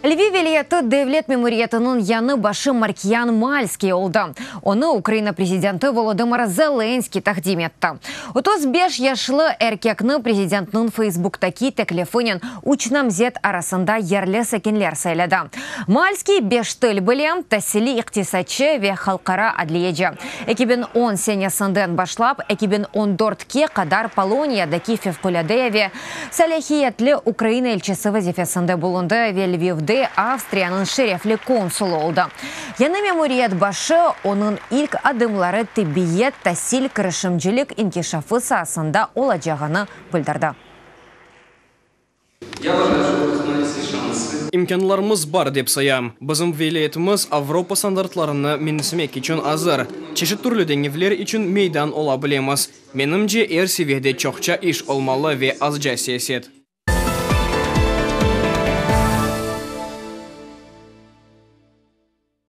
Львів вилаяты Devlet мемориятының яны башы Маркиян Мальский олды. Оны Украина президенті Володимир Зеленский тақдим етті. 35 яшлы әркекні президентінің Фейсбуктаки тәклефінен учнамзет арасында ерлі сәкенлер сайлады. Мальский 5 тіл білем, тәсілі иқтисатчы ве халқара адлиеджі. 2010 сенесінден башлап, 2014-ке қадар Полониядаки февкулядееве сәләхиетлі Украина елчісі вазифесінде болынды ве Львивді Австрияның шерефлі консулы олды. Яны меморият башы оның ilk адымлары тибиет тәсіл кірішімжілік инкешафы сасында оладжағаны білдірді. İmkanlarımız бар деп sayam. Bizim vilayetimiz Avropa standartlarını mensimek için azır. Çeşit türlü dengevler için meydan olabilemiz. Menimce seviyede çokça iş olmalı ve azca siyaset.